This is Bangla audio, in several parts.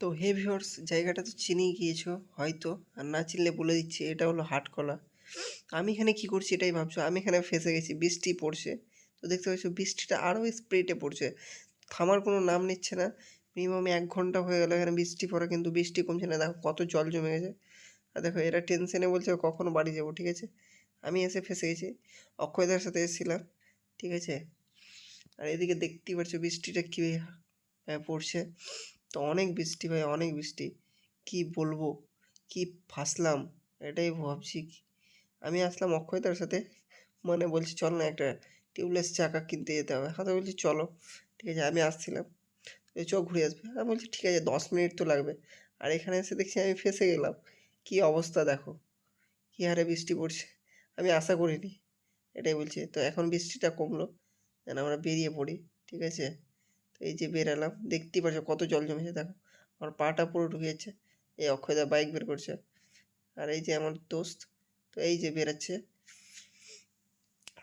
তো হে ভিউয়ার্স, জায়গাটা তো চিনেই গিয়েছো হয়তো, আর না চিনলে বলে দিচ্ছি, এটা হলো হাটখোলা। আমি এখানে কি করছি এটাই ভাবছো, আমি এখানে ফেঁসে গেছি, বৃষ্টি পড়ছে। তো দেখতে পাচ্ছ বৃষ্টিটা আরও স্প্রিটে পড়ছে, থামার কোনো নাম নিচ্ছে না। মিনিমাম 1 ঘন্টা হয়ে গেল এখানে বৃষ্টি পড়া, কিন্তু বৃষ্টি কমছে না। দেখো কত জল জমে গেছে। আর দেখো এরা টেনশনে বলছে কখনো বাড়ি যাবো, ঠিক আছে। আমি এসে ফেঁসে গেছি, অক্ষয়দার সাথে এসেছিলাম, ঠিক আছে। আর এদিকে দেখতেই পাচ্ছ বৃষ্টিটা কী পড়ছে। তো অনেক বৃষ্টি ভাই, অনেক বৃষ্টি, কি বলবো, কি ফাঁসলাম এটাই ভাবছি। আমি আসলাম অক্ষয়তার সাথে, মানে বলছি চল না একটা টিউবলেস চাকা কিনতে যেতে হবে। হ্যাঁ, তো বলছি চলো, ঠিক আছে। আমি আসছিলাম, চ ঘুরে আসবে। আমি বলছি ঠিক আছে, 10 মিনিট তো লাগবে। আর এখানে এসে দেখছি আমি ফেঁসে গেলাম। কি অবস্থা দেখো, কী হারে বৃষ্টি পড়ছে, আমি আশা করিনি। এটাই বলছি। তো এখন বৃষ্টিটা কমলো, যেন আমরা বেরিয়ে পড়ি, ঠিক আছে। তো এই যে বেরালাম, দেখতেই পাচ্ছ কত জল জমেছে দেখো, আমার পাটা পুরো ঢুকে যাচ্ছে। এই অক্ষয়দা বাইক বের করছে, আর এই যে আমার দোস্ত, তো এই যে বেরাচ্ছে।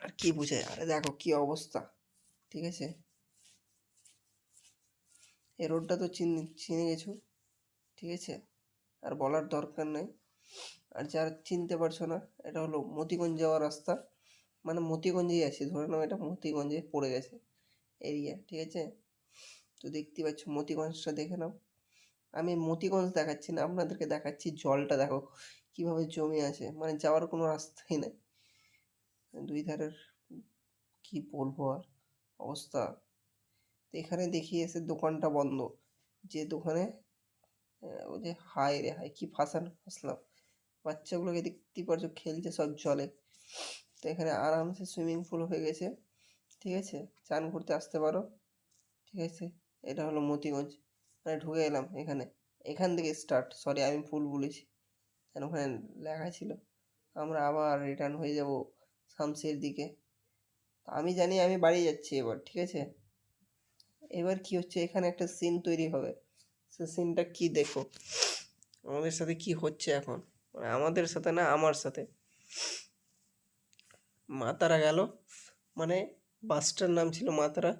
আর কি বুঝায়, আরে দেখো কি অবস্থা, ঠিক আছে। এই রোডটা তো চিনে গেছো, ঠিক আছে, আর বলার দরকার নেই। আর যারা চিনতে পারছো না, এটা হলো মতিগঞ্জ যাওয়ার রাস্তা, মানে মতিগঞ্জেই আছি, ধরে নাও এটা মতিগঞ্জে পড়ে গেছে এরিয়া, ঠিক আছে। তো দেখতেই পাচ্ছ মতিগঞ্জটা দেখে নাও। আমি মতিগঞ্জ দেখাচ্ছি না, আপনাদেরকে দেখাচ্ছি জলটা দেখো কিভাবে জমে আছে, মানে যাওয়ার কোনো রাস্তাই নেই দুই ধারের। কি বলবো আর অবস্থা। তো এখানে দেখি এসে দোকানটা বন্ধ, যে দোকানে ওই যে হাই রে হাই, কি ফাঁসলাম। বাচ্চাগুলোকে দেখতেই পারছো খেলছে সব জলে। তো এখানে আরামসে সুইমিং পুল হয়ে গেছে, ঠিক আছে, চান করতে আসতে পারো, ঠিক আছে। এটা হলো মতিগঞ্জ, মানে ঢুকে এলাম এখানে, এখান থেকে স্টার্ট, সরি আমি ভুল বলেছি, কেন ওখানে লেখা ছিল। আমরা আবার রিটার্ন হয়ে যাব শামসির দিকে। আমি জানি আমি বাড়ি যাচ্ছি এবার, ঠিক আছে। এবার কি হচ্ছে, এখানে একটা সিন তৈরি হবে, সে সিনটা কি দেখো, আমাদের সাথে কি হচ্ছে এখন, মানে আমাদের সাথে না, আমার সাথে। মাতারা গেল, মানে বাসটার নাম ছিল মাতারা,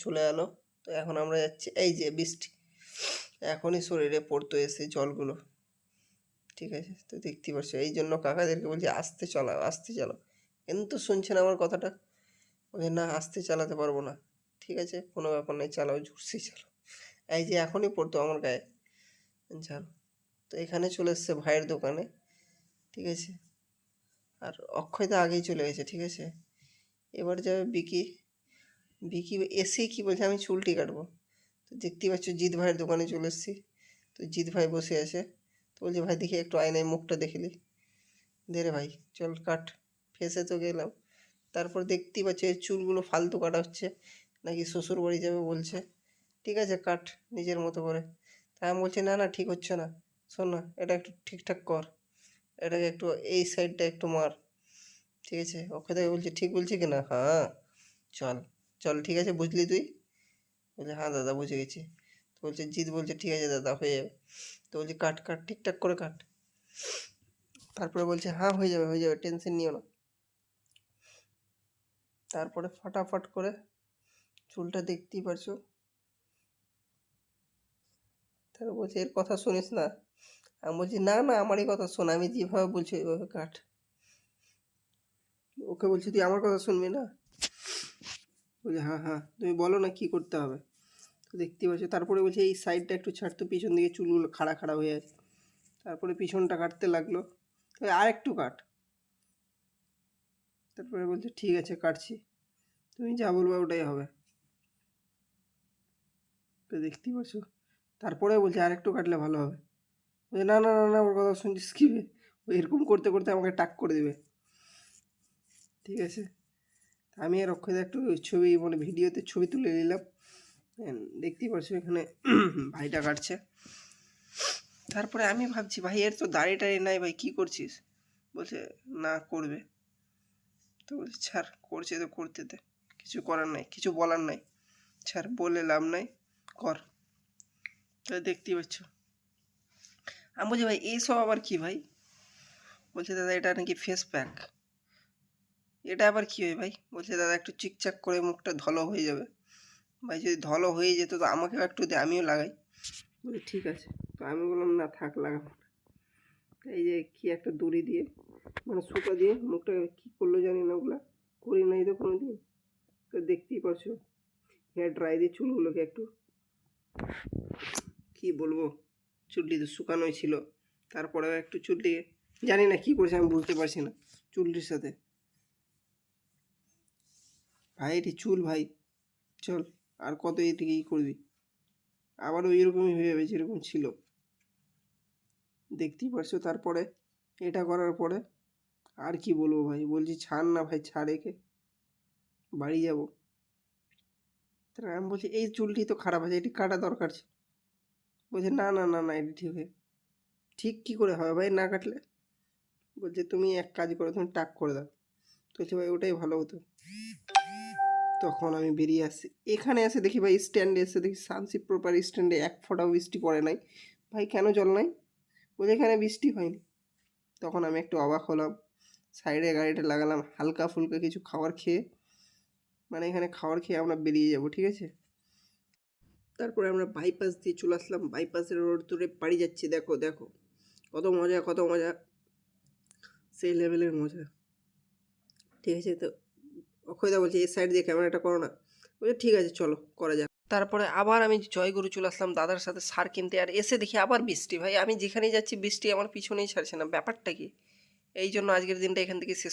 চলে গেলো। তো এখন আমরা যাচ্ছি, এই যে বৃষ্টি এখনই শরীরে পড়তো এসে জলগুলো, ঠিক আছে। তো দেখতেই পাচ্ছ, এই জন্য কাকাদেরকে বলছি আস্তে চালাও, আস্তে চালাও, কিন্তু শুনছে না আমার কথাটা। বলছে না, আস্তে চালাতে পারবো না। ঠিক আছে, কোনো ব্যাপার নেই, চালাও, জোরসে চালাও। এই যে এখনই পড়তো আমার গায়ে ঝাল। তো এখানে চলে এসছে ভাইয়ের দোকানে, ঠিক আছে। আর অক্ষয়দা আগেই চলে গেছে, ঠিক আছে। এবার যাবে বিকি। বিকি এসেই কি বলছে, আমি চুলটি কাটবো। তো দেখতেই পাচ্ছ জিৎ ভাইয়ের দোকানে চলে এসেছি। তো জিৎ ভাই বসে আছে, তো বলছে ভাই দেখি একটু আয়নায় মুখটা দেখলি। দে রে ভাই, চল কাট। ফেসে তো গেলাম। তারপর দেখতেই পাচ্ছি এই চুলগুলো ফালতু কাটা হচ্ছে, নাকি শ্বশুর বাড়ি যাবে বলছে। ঠিক আছে কাট নিজের মতো করে। তা আমি বলছি না না, ঠিক হচ্ছে না, শোন না, এটা একটু ঠিকঠাক কর, এটাকে একটু এই সাইডটা একটু মার, ঠিক আছে। ওকে থেকে বলছি ঠিক বলছি কি না, হ্যাঁ চল চল, ঠিক আছে বুঝলি তুই। বলছে হ্যাঁ দাদা বুঝে গেছি। তো বলছে জিৎ বলছে ঠিক আছে দাদা হয়ে যাবে। তো বলছি কাট কাট ঠিকঠাক করে কাট। তারপরে বলছে হ্যাঁ হয়ে যাবে হয়ে যাবে, টেনশন নিও না। তারপরে ফাটাফাট করে চুলটা দেখতেই পারছো। তারপর বলছে এর কথা শুনিস না। আমি বলছি না না, আমারই কথা শোন, আমি যেভাবে বলছি ওইভাবে কাট। ওকে বলছি তুই আমার কথা শুনবি না। বলছে হ্যাঁ হ্যাঁ, তুমি বলো না কি করতে হবে। তো দেখতেই পাচ্ছ, তারপরে বলছে এই সাইডটা একটু ছাড়তো, পিছন দিকে চুলগুলো খাড়া খাড়া হয়ে আছে। তারপরে পিছনটা কাটতে লাগলো, আর একটু কাট। তারপরে বলছে ঠিক আছে কাটছি, তুমি যা বলবে ওটাই হবে। তো দেখতেই পাচ্ছ, তারপরে বলছে আর একটু কাটলে ভালো হবে। বলছে না না না না, ওর কথা শুনছিস কি বে? ও এরকম করতে করতে আমাকে টাক করে দেবে, ঠিক আছে। আমি আর অক্ষয়দা একটু ছবি, মানে ভিডিওতে ছবি তুলে নিলাম। দেখতেই পাচ্ছ এখানে ভাইটা কাটছে। তারপরে আমি ভাবছি ভাই এর তো দাড়ি টাড়ি নাই, ভাই কী করছিস? বলছে না করবে। তো বলছি ছাড়, করছে তো করতে দে, কিছু করার নাই, কিছু বলার নাই, ছাড়, বলে লাভ নাই, কর। তাহলে দেখতেই পাচ্ছ। আমি বলছি ভাই এইসব আবার কি ভাই? বলছে দাদা এটা নাকি ফেস প্যাক। এটা আবার কী হয় ভাই? বলছে দাদা একটু চিকচাক করে মুখটা ধলো হয়ে যাবে। ভাই যদি ধলো হয়ে যেত তো আমাকেও একটু দে, আমিও লাগাই। বলে ঠিক আছে। তো আমি বললাম না থাক, লাগাবো না। এই যে কি একটা দড়ি দিয়ে মানে সুতা দিয়ে মুখটা কী করলো জানি না, ওগুলা করি নাই তো কোনো দিন। তো দেখতেই পারছো হেয়ার ড্রাই দিয়ে চুলগুলোকে একটু কি বলবো, চুলটি তো শুকানোই ছিল, তারপরেও একটু চুলটি জানি না কি করছে, আমি বুঝতে পারছি না চুলটির সাথে। ভাই এটি চুল ভাই, চল আর কত এদিকে ই করবি, আবার ওই রকমই হয়ে যাবে যেরকম ছিল, দেখতেই পারছো। তারপরে এটা করার পরে আর কি বলবো ভাই, বলছি ছাড় না ভাই, ছাড় একে, বাড়ি যাব। তারপরে আমি বলছি এই চুলটি তো খারাপ আছে, এটি কাটা দরকার ছিল। বলছে না না না না, এটি ঠিক হয়ে ঠিক কী করে হবে ভাই না কাটলে? বলছে তুমি এক কাজ করো, তুমি টাক করে দাও। তো বলছে ভাই ওটাই ভালো হতো। তখন আমি বেরিয়ে আসছি, এখানে এসে দেখি ভাই স্ট্যান্ডে এসে দেখি সানসিপ প্রপার স্ট্যান্ডে এক ফোঁটাও বৃষ্টি পড়ে নাই। ভাই কেন জল নাই? বলছে এখানে বৃষ্টি হয়নি। তখন আমি একটু অবাক হলাম, সাইডে গাড়িটা লাগালাম, হালকা ফুলকা কিছু খাবার খেয়ে, মানে এখানে খাবার খেয়ে আমরা বেরিয়ে যাব, ঠিক আছে। তারপরে আমরা বাইপাস দিয়ে চলে আসলাম, বাইপাসের রোড ধরে বাড়ি যাচ্ছি। দেখো দেখো কত মজা, কত মজা, সেই লেভেলের মজা, ঠিক আছে। তো অক্ষয়দা বলছে এই সাইড দিয়ে ক্যামেরাটা করো না, বলছে ঠিক আছে চলো করা যাক। তারপরে আবার আমি জয়গুরু চলে আসলাম দাদার সাথে সার কিনতে, আর এসে দেখি আবার বৃষ্টি। ভাই আমি যেখানেই যাচ্ছি বৃষ্টি আমার পিছনেই ছাড়ছে না, ব্যাপারটা কি? এই জন্য আজকের দিনটা এখান থেকে শেষ